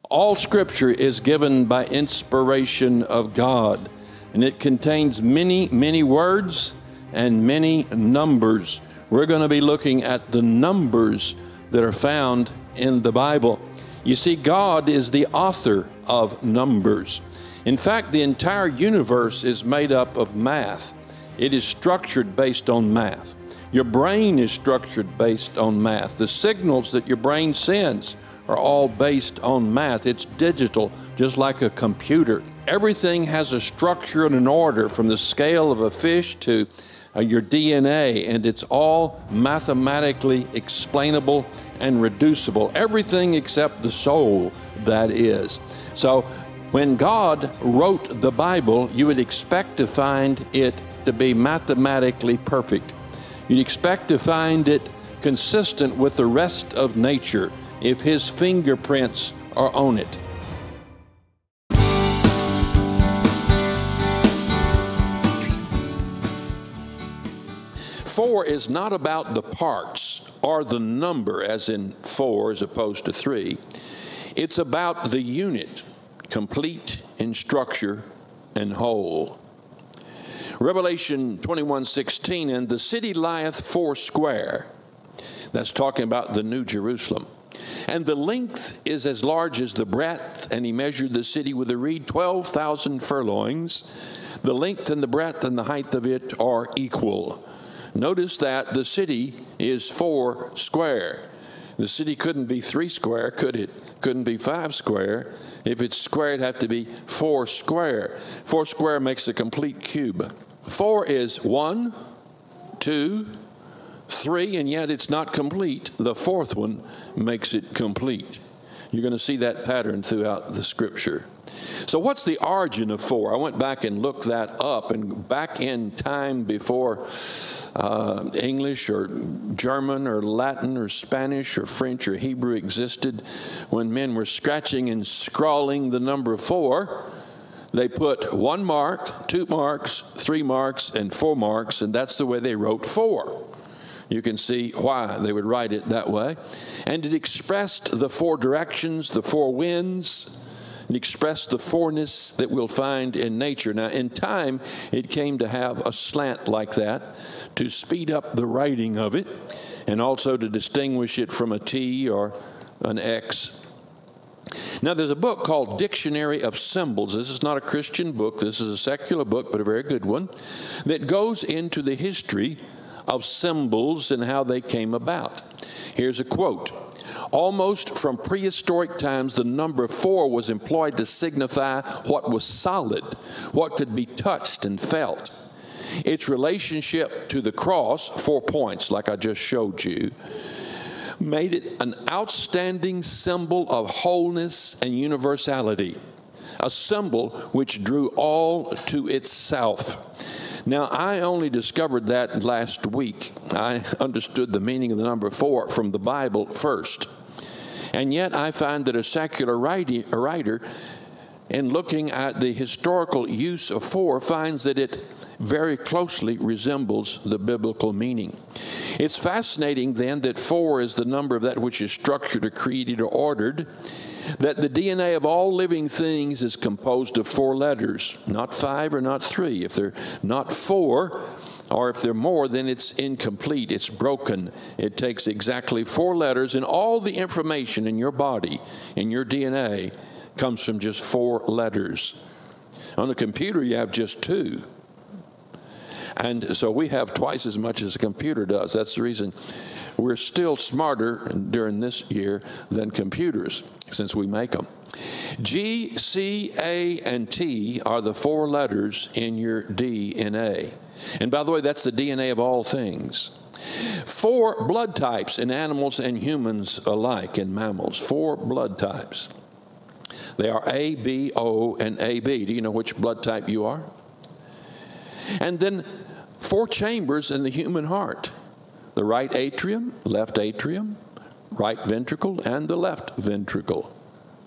All Scripture is given by inspiration of God, and it contains many, many words and many numbers. We're going to be looking at the numbers that are found in the Bible. You see, God is the author of numbers. In fact, the entire universe is made up of math. It is structured based on math. Your brain is structured based on math. The signals that your brain sends are all based on math. It's digital, just like a computer. Everything has a structure and an order, from the scale of a fish to your DNA, and it's all mathematically explainable and reducible. Everything except the soul, that is. So when God wrote the Bible, you would expect to find it to be mathematically perfect. You'd expect to find it consistent with the rest of nature if His fingerprints are on it. Four is not about the parts or the number, as in 4 as opposed to 3. It's about the unit, complete in structure and whole. Revelation 21:16, and the city lieth foursquare. That's talking about the New Jerusalem. And the length is as large as the breadth, and he measured the city with a reed 12,000 furlongs. The length and the breadth and the height of it are equal. Notice that the city is 4 square. The city couldn't be 3 square, could it? Couldn't be 5 square. If it's square, it'd have to be 4 square. 4 square makes a complete cube. 4 is 1, 2, 3, and yet it's not complete. The fourth one makes it complete. You're going to see that pattern throughout the Scripture. So what's the origin of 4? I went back and looked that up, and back in time before English or German or Latin or Spanish or French or Hebrew existed, when men were scratching and scrawling the number 4, they put 1 mark, 2 marks, 3 marks, and 4 marks, and that's the way they wrote 4. You can see why they would write it that way. And it expressed the 4 directions, the 4 winds, and expressed the 4-ness that we'll find in nature. Now, in time, it came to have a slant like that to speed up the writing of it, and also to distinguish it from a T or an X. Now, there's a book called Dictionary of Symbols. This is not a Christian book. This is a secular book, but a very good one, that goes into the history of symbols and how they came about. Here's a quote. Almost from prehistoric times, the number 4 was employed to signify what was solid, what could be touched and felt. Its relationship to the cross, 4 points, like I just showed you, made it an outstanding symbol of wholeness and universality, a symbol which drew all to itself. Now, I only discovered that last week. I understood the meaning of the number 4 from the Bible first. And yet I find that a secular writer, in looking at the historical use of 4, finds that it very closely resembles the biblical meaning. It's fascinating then that 4 is the number of that which is structured or created or ordered, that the DNA of all living things is composed of 4 letters, not 5 or not 3. If they're not 4, or if they're more, then it's incomplete, it's broken. It takes exactly 4 letters, and all the information in your body, in your DNA, comes from just 4 letters. On a computer, you have just 2. And so we have twice as much as a computer does. That's the reason we're still smarter during this year than computers, since we make them. G, C, A, and T are the 4 letters in your DNA. And by the way, that's the DNA of all things. 4 blood types in animals and humans alike, in mammals. 4 blood types. They are A, B, O, and AB. Do you know which blood type you are? And then 4 chambers in the human heart. The right atrium, right ventricle, and the left ventricle.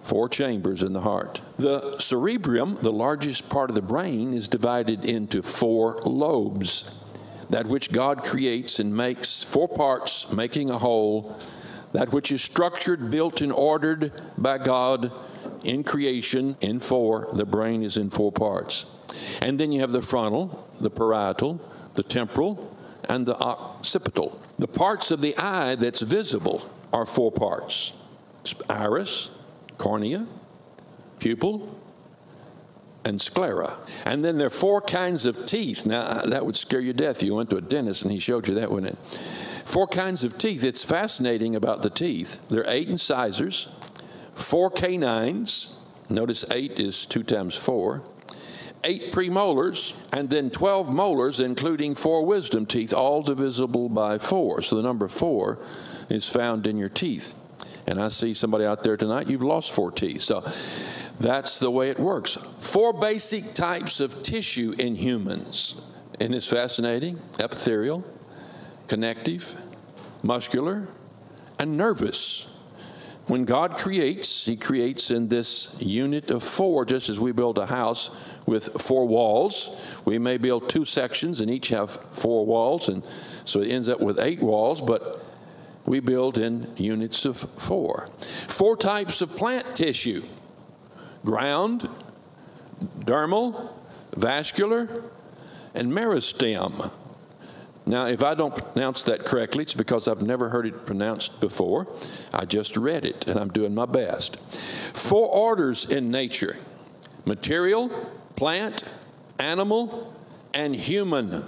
4 chambers in the heart. The cerebrum, the largest part of the brain, is divided into 4 lobes. That which God creates and makes 4 parts, making a whole. That which is structured, built, and ordered by God in creation in 4. The brain is in 4 parts. And then you have the frontal, the parietal, the temporal, and the occipital. The parts of the eye that's visible are 4 parts. Iris, cornea, pupil, and sclera. And then there are 4 kinds of teeth. Now, that would scare you to death. You went to a dentist and he showed you that, wouldn't it? 4 kinds of teeth. It's fascinating about the teeth. There are 8 incisors, 4 canines. Notice 8 is 2 times 4. 8 premolars, and then 12 molars, including 4 wisdom teeth, all divisible by 4. So the number 4 is found in your teeth. And I see somebody out there tonight, you've lost 4 teeth. So that's the way it works. 4 basic types of tissue in humans. Isn't this fascinating? Epithelial, connective, muscular, and nervous. When God creates, he creates in this unit of 4, just as we build a house with 4 walls. We may build 2 sections and each have 4 walls, and so it ends up with 8 walls, but we build in units of 4. 4 types of plant tissue: ground, dermal, vascular, and meristem. Now, if I don't pronounce that correctly, it's because I've never heard it pronounced before. I just read it, and I'm doing my best. 4 orders in nature: material, plant, animal, and human.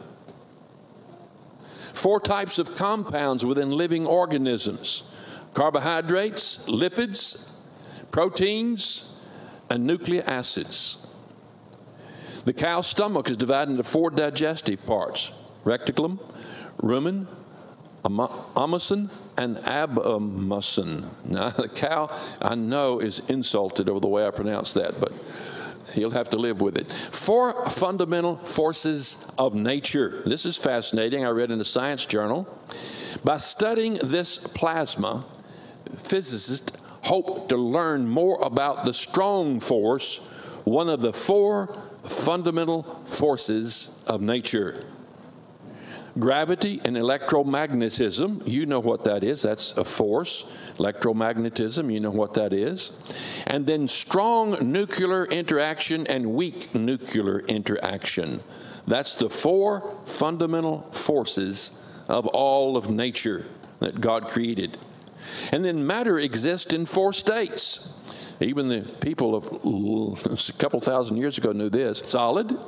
4 types of compounds within living organisms: carbohydrates, lipids, proteins, and nucleic acids. The cow's stomach is divided into 4 digestive parts: reticulum, rumen, omasum, and abomasum. Now, the cow, I know, is insulted over the way I pronounce that, but he'll have to live with it. 4 fundamental forces of nature. This is fascinating. I read in a science journal. By studying this plasma, physicists hope to learn more about the strong force, one of the 4 fundamental forces of nature. Gravity and electromagnetism, you know what that is. That's a force. Electromagnetism, you know what that is. And then strong nuclear interaction and weak nuclear interaction. That's the 4 fundamental forces of all of nature that God created. And then matter exists in 4 states. Even the people of a couple thousand years ago knew this: solid,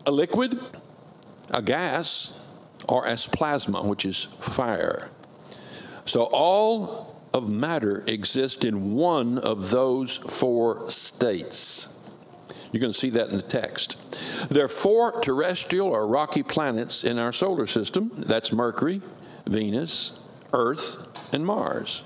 a liquid, a gas, or as plasma, which is fire. So all of matter exists in one of those 4 states. You're going to see that in the text. There are 4 terrestrial or rocky planets in our solar system. That's Mercury, Venus, Earth, and Mars.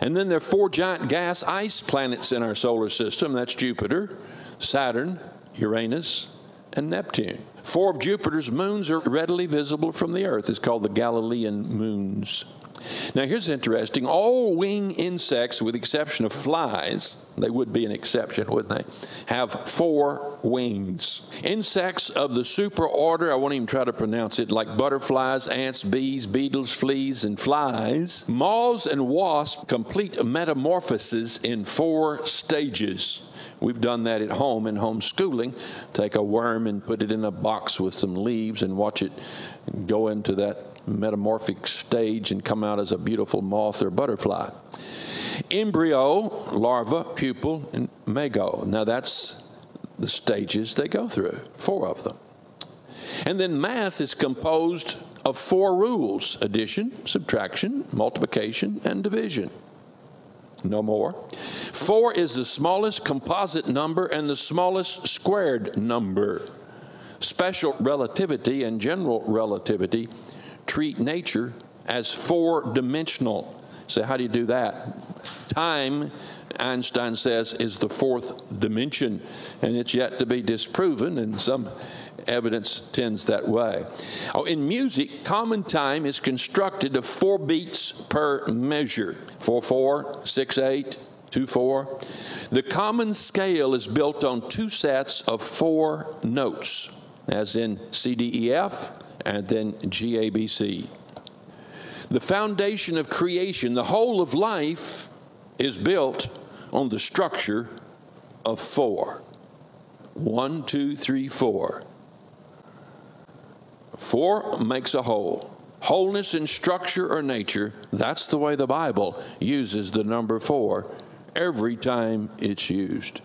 And then there are 4 giant gas ice planets in our solar system. That's Jupiter, Saturn, Uranus, and Neptune. 4 of Jupiter's moons are readily visible from the Earth. It's called the Galilean moons. Now, here's interesting. All winged insects, with the exception of flies, they would be an exception, wouldn't they, have 4 wings. Insects of the superorder, I won't even try to pronounce it, like butterflies, ants, bees, beetles, fleas, and flies. Moths and wasps complete metamorphosis in 4 stages. We've done that at home in homeschooling. Take a worm and put it in a box with some leaves and watch it go into that metamorphic stage and come out as a beautiful moth or butterfly. Embryo, larva, pupil, and mago. Now that's the stages they go through, 4 of them. And then math is composed of 4 rules: addition, subtraction, multiplication, and division. No more. 4 is the smallest composite number and the smallest squared number. Special relativity and general relativity treat nature as 4-dimensional. So how do you do that? Time, Einstein says, is the 4th dimension, and it's yet to be disproven, and some evidence tends that way. Oh, in music, common time is constructed of 4 beats per measure: 4/4, 6/8, 2/4. The common scale is built on 2 sets of 4 notes, as in C, D, E, F, and then G, A, B, C. The foundation of creation, the whole of life, is built on the structure of 4. 1, 2, 3, 4. 4 makes a whole. Wholeness in structure or nature, that's the way the Bible uses the number 4 every time it's used.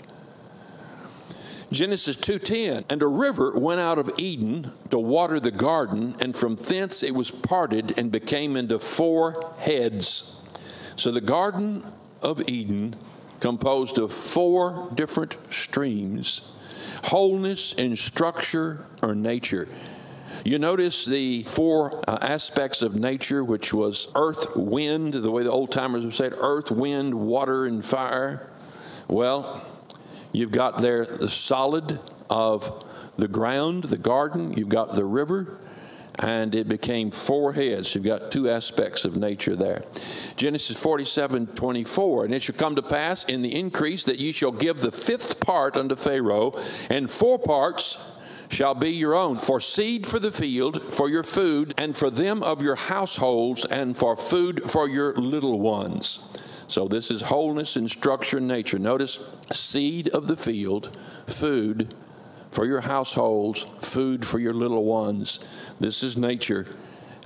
Genesis 2:10, and a river went out of Eden to water the garden, and from thence it was parted and became into 4 heads. So the Garden of Eden composed of 4 different streams. Wholeness in structure or nature. You notice the 4 aspects of nature, which was earth, wind, the way the old timers would say it, earth, wind, water, and fire. Well, you've got there the solid of the ground, the garden. You've got the river, and it became 4 heads. You've got 2 aspects of nature there. Genesis 47:24, and it shall come to pass in the increase that ye shall give the 5th part unto Pharaoh, and 4 parts shall be your own, for seed for the field, for your food, and for them of your households, and for food for your little ones. So this is wholeness in structure and nature. Notice seed of the field, food for your households, food for your little ones. This is nature,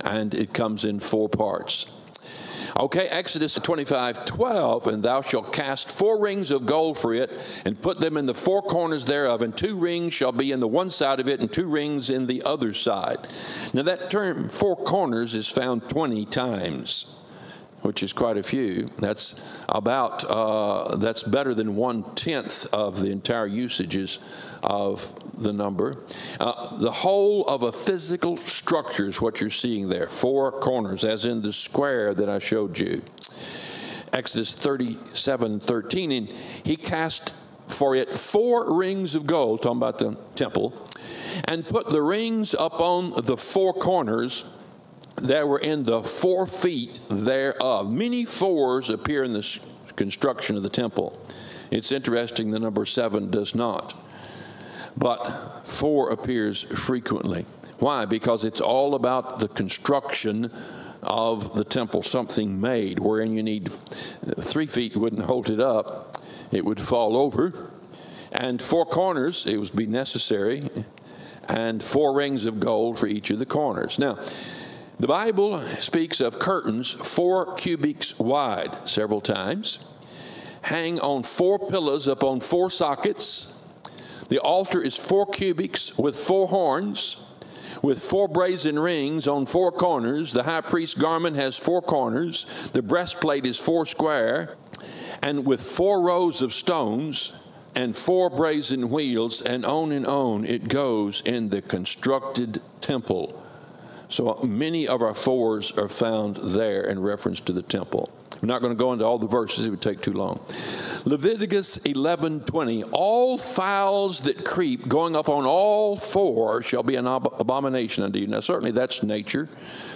and it comes in 4 parts. Okay, Exodus 25:12, and thou shalt cast 4 rings of gold for it, and put them in the 4 corners thereof, and 2 rings shall be in the one side of it, and 2 rings in the other side. Now that term 4 corners is found 20 times, which is quite a few. That's that's better than 1/10 of the entire usages of the number. The whole of a physical structure is what you're seeing there. 4 corners, as in the square that I showed you. Exodus 37:13, and he cast for it 4 rings of gold, talking about the temple, and put the rings upon the 4 corners that were in the 4 feet thereof. Many 4s appear in the construction of the temple. It's interesting the number 7 does not, but 4 appears frequently. Why? Because it's all about the construction of the temple, something made, wherein you need 3 feet wouldn't hold it up. It would fall over. And 4 corners, it would be necessary, and 4 rings of gold for each of the corners. Now, the Bible speaks of curtains 4 cubits wide several times, hang on 4 pillars upon 4 sockets. The altar is 4 cubits with 4 horns, with 4 brazen rings on 4 corners. The high priest's garment has 4 corners. The breastplate is 4 square, and with 4 rows of stones and 4 brazen wheels, and on it goes in the constructed temple. So many of our 4s are found there in reference to the temple. We're not going to go into all the verses. It would take too long. Leviticus 11:20, all fowls that creep going up on all 4 shall be an abomination unto you. Now certainly that's nature,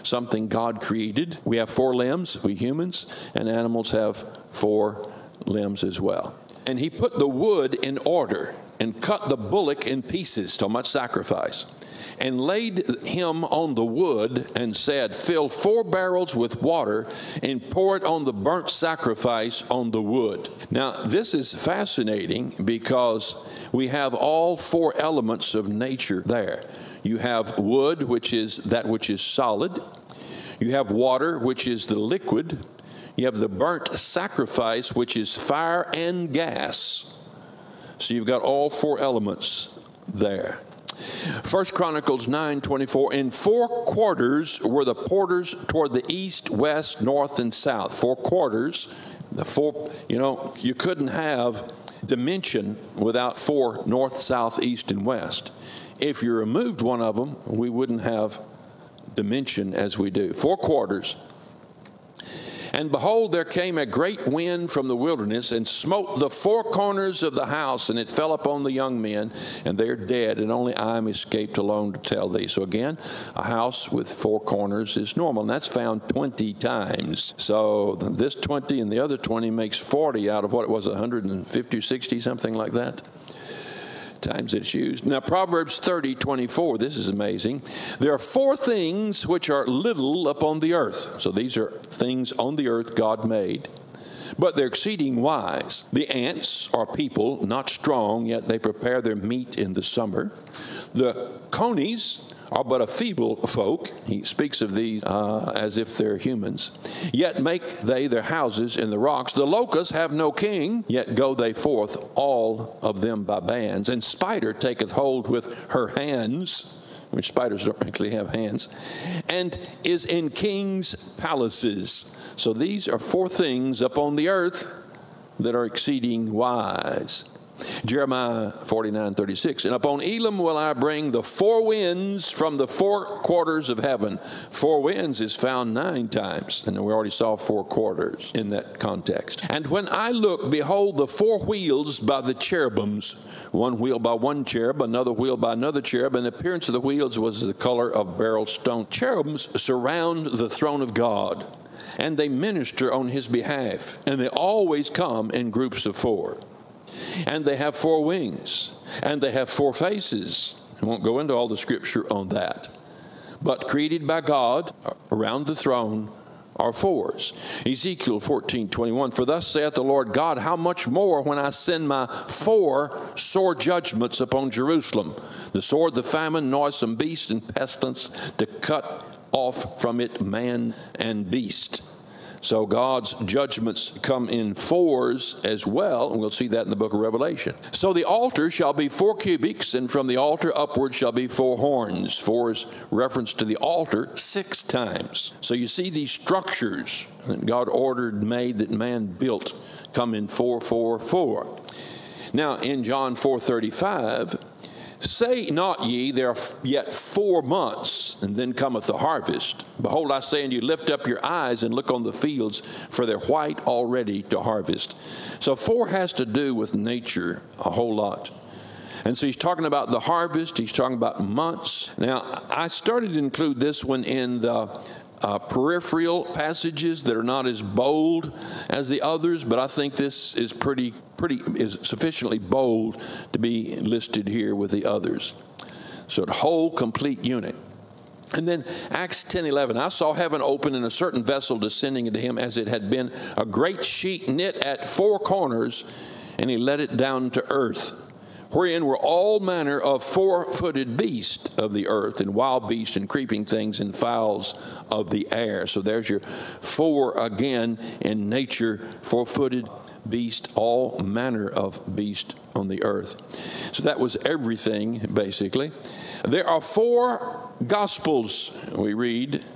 something God created. We have 4 limbs, we humans, and animals have 4 limbs as well. And he put the wood in order and cut the bullock in pieces, talking about sacrifice, and laid him on the wood and said, fill 4 barrels with water and pour it on the burnt sacrifice on the wood. Now, this is fascinating because we have all 4 elements of nature there. You have wood, which is that which is solid. You have water, which is the liquid. You have the burnt sacrifice, which is fire and gas. So you've got all 4 elements there. 1 Chronicles 9:24, in 4 quarters were the porters toward the east, west, north, and south. 4 quarters. The 4, you couldn't have dimension without 4 north, south, east, and west. If you removed one of them, we wouldn't have dimension as we do. 4 quarters. And behold, there came a great wind from the wilderness and smote the 4 corners of the house, and it fell upon the young men, and they're dead, and only I am escaped alone to tell thee. So again, a house with 4 corners is normal, and that's found 20 times. So this 20 and the other 20 makes 40 out of what it was, 150 or 60, something like that, times it's used. Now, Proverbs 30:24, this is amazing. There are 4 things which are little upon the earth. So these are things on the earth God made. but they're exceeding wise. The ants are people not strong, yet they prepare their meat in the summer. The conies are but a feeble folk. He speaks of these as if they're humans. Yet make they their houses in the rocks. The locusts have no king, yet go they forth, all of them by bands. And spider taketh hold with her hands, which spiders don't actually have hands, and is in kings' palaces. So these are four things upon the earth that are exceeding wise. Jeremiah 49:36, and upon Elam will I bring the four winds from the four quarters of heaven. Four winds is found 9 times, and we already saw 4 quarters in that context. And when I look, behold, the 4 wheels by the cherubims, one wheel by one cherub, another wheel by another cherub, and the appearance of the wheels was the color of beryl stone. Cherubims surround the throne of God, and they minister on his behalf, and they always come in groups of 4. And they have 4 wings, and they have 4 faces. I won't go into all the scripture on that. But created by God around the throne are 4s. Ezekiel 14:21, for thus saith the Lord God, how much more when I send my 4 sore judgments upon Jerusalem, the sword, the famine, noisome beast, and pestilence, to cut off from it man and beast. So God's judgments come in 4s as well, and we'll see that in the book of Revelation. So the altar shall be 4 cubits, and from the altar upward shall be 4 horns. 4 is reference to the altar 6 times. So you see these structures that God ordered, made, that man built, come in 4, 4, 4. Now in John 4:35, say not ye, there are yet 4 months, and then cometh the harvest. Behold, I say unto you, lift up your eyes and look on the fields, for they're white already to harvest. So 4 has to do with nature a whole lot. And so he's talking about the harvest, he's talking about months. Now, I started to include this one in the peripheral passages that are not as bold as the others, but I think this is is sufficiently bold to be listed here with the others. So the whole complete unit. And then Acts 10:11, I saw heaven open and a certain vessel descending into him as it had been a great sheet knit at 4 corners, and he let it down to earth, wherein were all manner of 4-footed beasts of the earth, and wild beasts, and creeping things, and fowls of the air. So there's your 4 again in nature, 4-footed beast, all manner of beast on the earth. So that was everything, basically. There are 4 gospels we read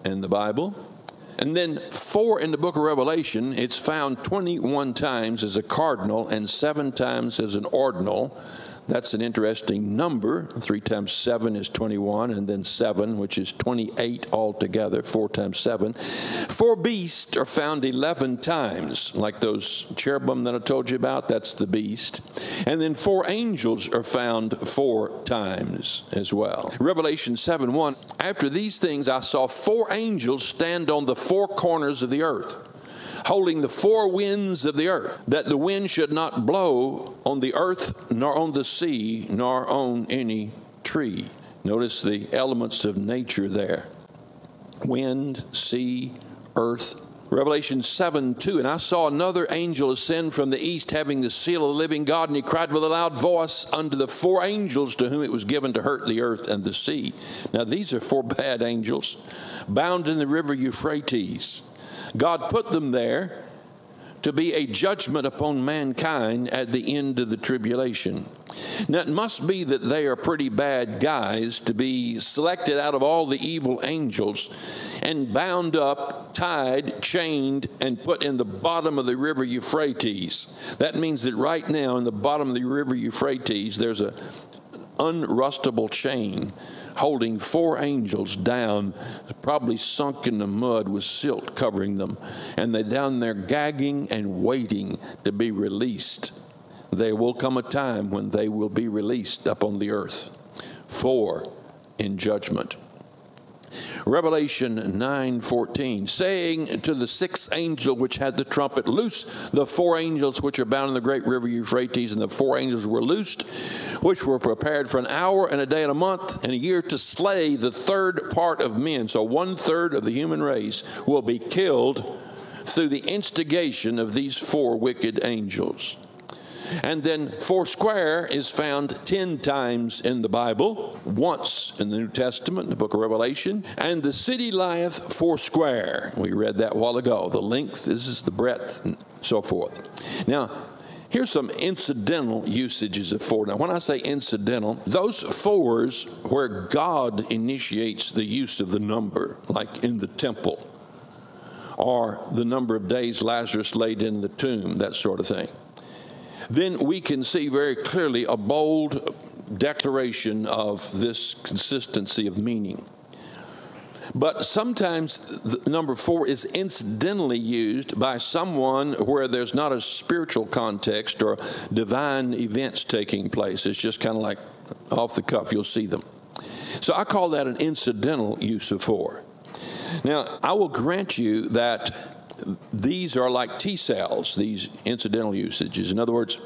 in the Bible. And then 4 in the book of Revelation, it's found 21 times as a cardinal and 7 times as an ordinal. That's an interesting number. 3 times 7 is 21, and then 7, which is 28 altogether, 4 times 7. 4 beasts are found 11 times, like those cherubim that I told you about, that's the beast. And then 4 angels are found 4 times as well. Revelation 7:1, after these things I saw 4 angels stand on the 4 corners of the earth, holding the 4 winds of the earth, that the wind should not blow on the earth, nor on the sea, nor on any tree. Notice the elements of nature there. Wind, sea, earth. Revelation 7:2, and I saw another angel ascend from the east, having the seal of the living God, and he cried with a loud voice unto the 4 angels to whom it was given to hurt the earth and the sea. Now these are 4 bad angels, bound in the river Euphrates. God put them there to be a judgment upon mankind at the end of the tribulation. Now, it must be that they are pretty bad guys to be selected out of all the evil angels and bound up, tied, chained, and put in the bottom of the river Euphrates. That means that right now in the bottom of the river Euphrates, there's an unrustable chain holding 4 angels down, probably sunk in the mud with silt covering them. And they're down there gagging and waiting to be released. There will come a time when they will be released up on the earth. 4 in judgment. Revelation 9:14, saying to the 6th angel which had the trumpet, loose the 4 angels which are bound in the great river Euphrates. And the 4 angels were loosed, which were prepared for an hour and a day and a month and a year to slay the 1/3 part of men. So 1/3 of the human race will be killed through the instigation of these 4 wicked angels. And then 4 square is found 10 times in the Bible, once in the New Testament, in the book of Revelation. And the city lieth 4 square. We read that a while ago. The length, this is the breadth, and so forth. Now, here's some incidental usages of 4. Now, when I say incidental, those 4s where God initiates the use of the number, like in the temple, or the number of days Lazarus laid in the tomb, that sort of thing. Then we can see very clearly a bold declaration of this consistency of meaning. But sometimes the number 4 is incidentally used by someone where there's not a spiritual context or divine events taking place. It's just kind of like off the cuff, you'll see them. So I call that an incidental use of 4. Now, I will grant you that these are like T cells, these incidental usages. In other words,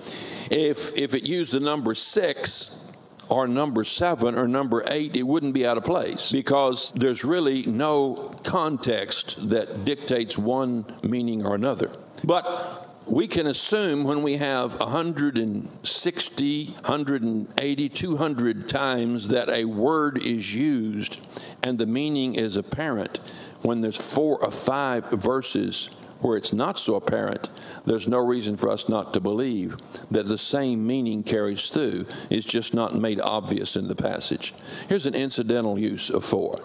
if it used the number 6 or number 7 or number 8, it wouldn't be out of place, because there's really no context that dictates one meaning or another. But we can assume when we have 160, 180, 200 times that a word is used and the meaning is apparent, when there's 4 or 5 verses where it's not so apparent, there's no reason for us not to believe that the same meaning carries through. It's just not made obvious in the passage. Here's an incidental use of 4.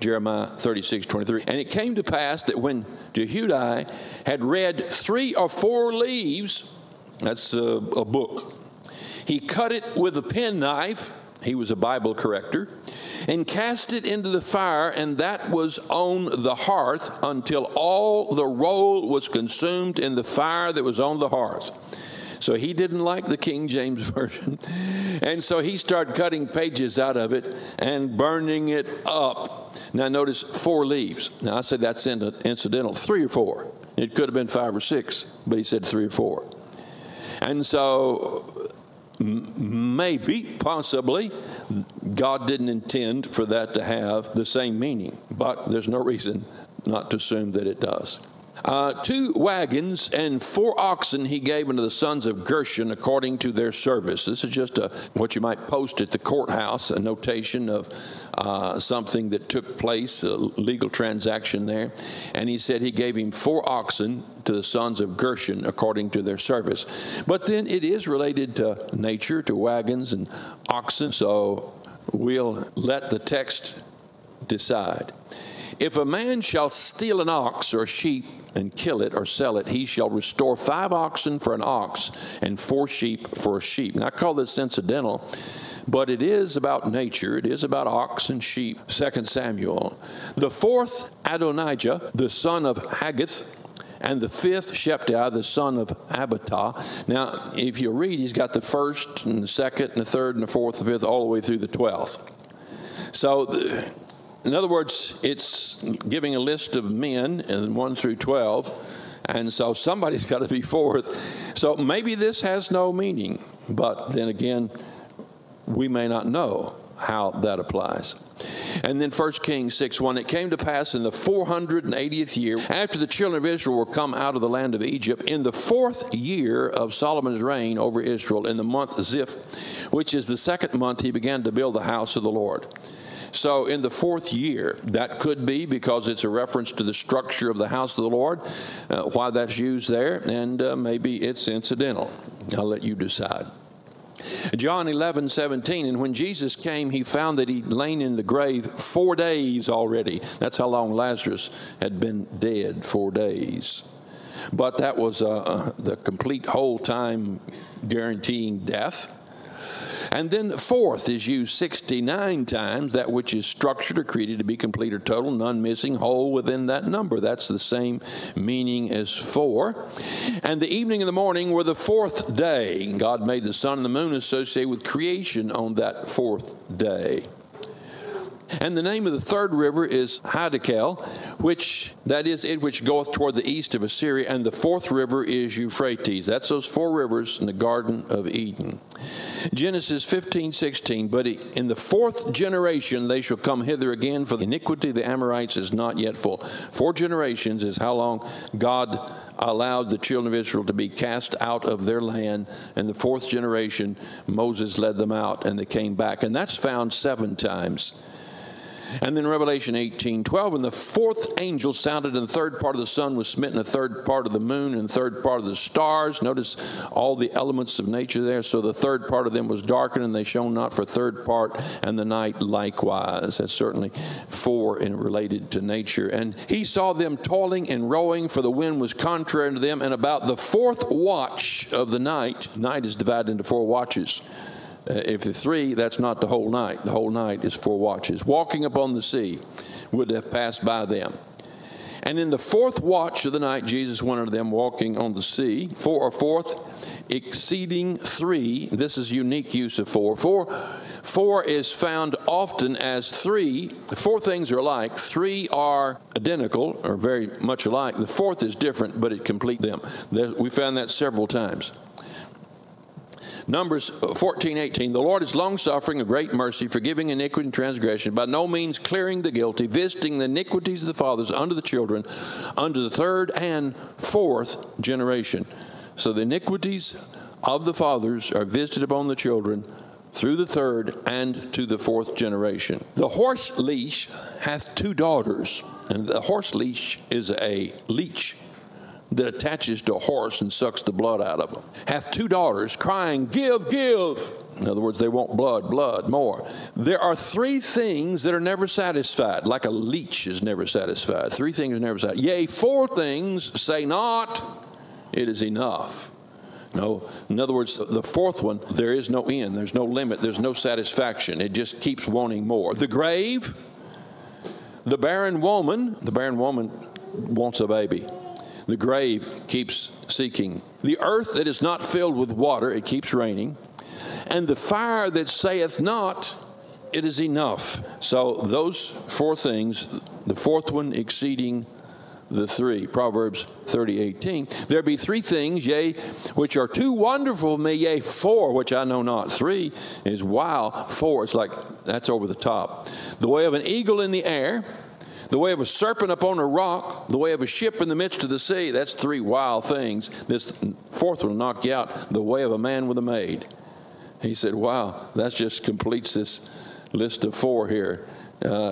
Jeremiah 36:23. And it came to pass that when Jehudi had read 3 or 4 leaves, that's a book, he cut it with a penknife, he was a Bible corrector, and cast it into the fire, and that was on the hearth until all the roll was consumed in the fire that was on the hearth. So he didn't like the King James Version, and so he started cutting pages out of it and burning it up. Now notice 4 leaves. Now I said that's incidental, 3 or 4. It could have been 5 or 6, but he said 3 or 4. And so maybe, possibly, God didn't intend for that to have the same meaning, but there's no reason not to assume that it does. 2 wagons and 4 oxen he gave unto the sons of Gershon according to their service. This is just what you might post at the courthouse, a notation of something that took place, a legal transaction there. And he said he gave him 4 oxen to the sons of Gershon according to their service. But then it is related to nature, to wagons and oxen, so we'll let the text decide. If a man shall steal an ox or a sheep and kill it or sell it, he shall restore 5 oxen for an ox and 4 sheep for a sheep. Now I call this incidental, but it is about nature. It is about ox and sheep. 2 Samuel. The 4th, Adonijah, the son of Haggith, and the 5th, Sheptiah, the son of Abital. Now, if you read, he's got the 1st and the 2nd and the 3rd and the 4th, the 5th, all the way through the 12th. So, in other words, it's giving a list of men in 1 through 12, and so somebody's got to be 4th. So maybe this has no meaning, but then again, we may not know how that applies. And then 1 Kings 6:1, it came to pass in the 480th year, after the children of Israel were come out of the land of Egypt, in the 4th year of Solomon's reign over Israel, in the month Ziph, which is the 2nd month, he began to build the house of the Lord. So in the 4th year, that could be because it's a reference to the structure of the house of the Lord, why that's used there, and maybe it's incidental. I'll let you decide. John 11:17, and when Jesus came, he found that he'd lain in the grave 4 days already. That's how long Lazarus had been dead, 4 days. But that was the complete whole time guaranteeing death. And then 4th is used 69 times, that which is structured or created to be complete or total, none missing, whole within that number. That's the same meaning as 4. And the evening and the morning were the 4th day. God made the sun and the moon associated with creation on that 4th day. And the name of the third river is 𝙢𝙤𝙧𝙗, which that is it which goeth toward the east of Assyria. And the fourth river is Euphrates. That's those four rivers in the Garden of Eden. Genesis 15:16, but in the fourth generation they shall come hither again, for the iniquity of the Amorites is not yet full. 4 generations is how long God allowed the children of Israel to be cast out of their land. And the fourth generation, Moses led them out and they came back. And that's found 7 times. And then Revelation 18:12, and the fourth angel sounded, and the third part of the sun was smitten, the third part of the moon, and the third part of the stars. Notice all the elements of nature there. So the third part of them was darkened, and they shone not for a third part, and the night likewise. That's certainly 4 and related to nature. And he saw them toiling and rowing, for the wind was contrary to them. And about the 4th watch of the night is divided into 4 watches. If it's 3, that's not the whole night. The whole night is 4 watches. Walking upon the sea would have passed by them. And in the 4th watch of the night, Jesus went unto them walking on the sea. 4 or 4th, exceeding 3. This is unique use of 4. 4 is found often as 3. 4 things are alike. 3 are identical or very much alike. The 4th is different, but it completes them. We found that several times. Numbers 14:18, the Lord is long-suffering, of great mercy, forgiving iniquity and transgression, by no means clearing the guilty, visiting the iniquities of the fathers unto the children, unto the 3rd and 4th generation. So the iniquities of the fathers are visited upon the children through the 3rd and to the 4th generation. The horse leash hath 2 daughters, and the horse leash is a leech that attaches to a horse and sucks the blood out of them. Hath 2 daughters, crying, give, give. In other words, they want blood, blood, more. There are 3 things that are never satisfied, like a leech is never satisfied. 3 things are never satisfied. Yea, 4 things say not, it is enough. No, in other words, the 4th one, there is no end, there's no limit, there's no satisfaction. It just keeps wanting more. The grave, the barren woman wants a baby. The grave keeps seeking. The earth that is not filled with water, it keeps raining. And the fire that saith not, it is enough. So those 4 things, the 4th one exceeding the 3. Proverbs 30:18. There be 3 things, yea, which are too wonderful for me, yea, 4, which I know not. 3 is wow. 4, it's like, that's over the top. The way of an eagle in the air, the way of a serpent upon a rock, the way of a ship in the midst of the sea. That's 3 wild things. This 4th one will knock you out. The way of a man with a maid. He said, wow, that just completes this list of 4 here.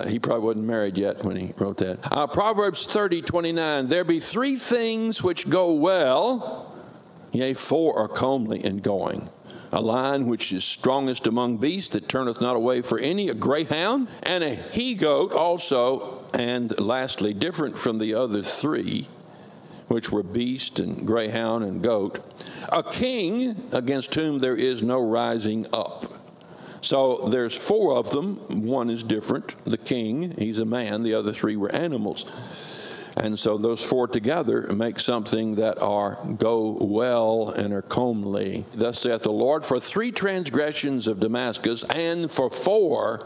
He probably wasn't married yet when he wrote that. Proverbs 30:29. There be 3 things which go well, yea, 4 are comely in going. A lion which is strongest among beasts, that turneth not away for any, a greyhound, and a he-goat also. And lastly, different from the other 3, which were beast and greyhound and goat, a king against whom there is no rising up. So there's 4 of them. 1 is different. The king, he's a man. The other 3 were animals. And so those 4 together make something that go well and are comely. Thus saith the Lord, for 3 transgressions of Damascus, and for 4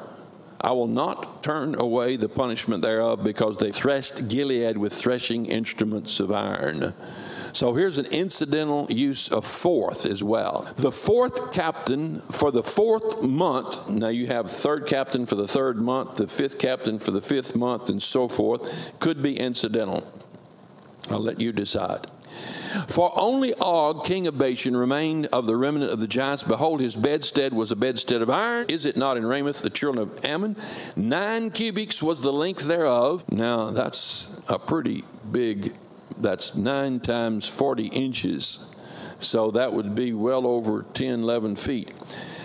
I will not turn away the punishment thereof, because they threshed Gilead with threshing instruments of iron. So here's an incidental use of 4th as well. The 4th captain for the 4th month. Now you have 3rd captain for the 3rd month, the 5th captain for the 5th month, and so forth. Could be incidental. I'll let you decide. For only Og, king of Bashan, remained of the remnant of the giants. Behold, his bedstead was a bedstead of iron. Is it not in Ramoth, the children of Ammon? 9 cubits was the length thereof. Now that's a pretty big, that's 9 times 40 inches. So that would be well over 10, 11 feet.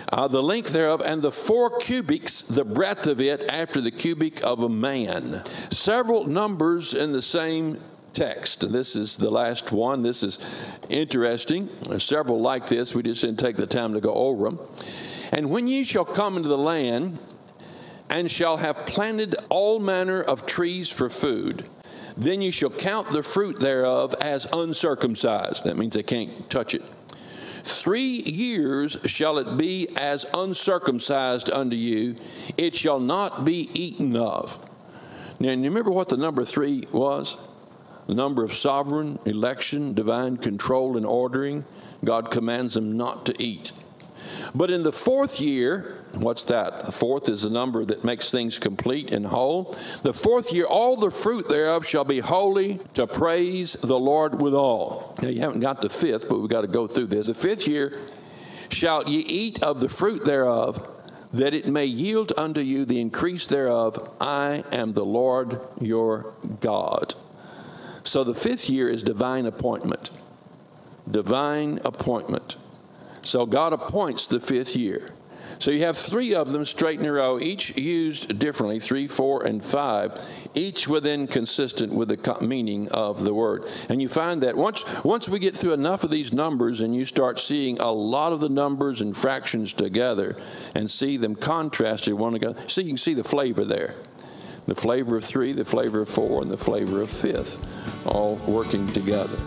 The length thereof, and the 4 cubits, the breadth of it, after the cubit of a man. Several numbers in the same text. And this is the last one. This is interesting. There's several like this. We just didn't take the time to go over them. And when ye shall come into the land, and shall have planted all manner of trees for food, then ye shall count the fruit thereof as uncircumcised. That means they can't touch it. 3 years shall it be as uncircumcised unto you, it shall not be eaten of. Now, you remember what the number 3 was? The number of sovereign election, divine control and ordering. God commands them not to eat. But in the 4th year, what's that? The 4th is the number that makes things complete and whole. The 4th year, all the fruit thereof shall be holy to praise the Lord withal. Now, you haven't got the 5th, but we've got to go through this. The 5th year, shall ye eat of the fruit thereof, that it may yield unto you the increase thereof. I am the Lord your God. So the 5th year is divine appointment. Divine appointment. So God appoints the 5th year. So you have 3 of them straight in a row, each used differently, 3, 4, and 5, each within consistent with the meaning of the word. And you find that once we get through enough of these numbers and you start seeing a lot of the numbers and fractions together and see them contrasted one together, so you can see the flavor there. The flavor of 3, the flavor of 4, and the flavor of 5th, all working together.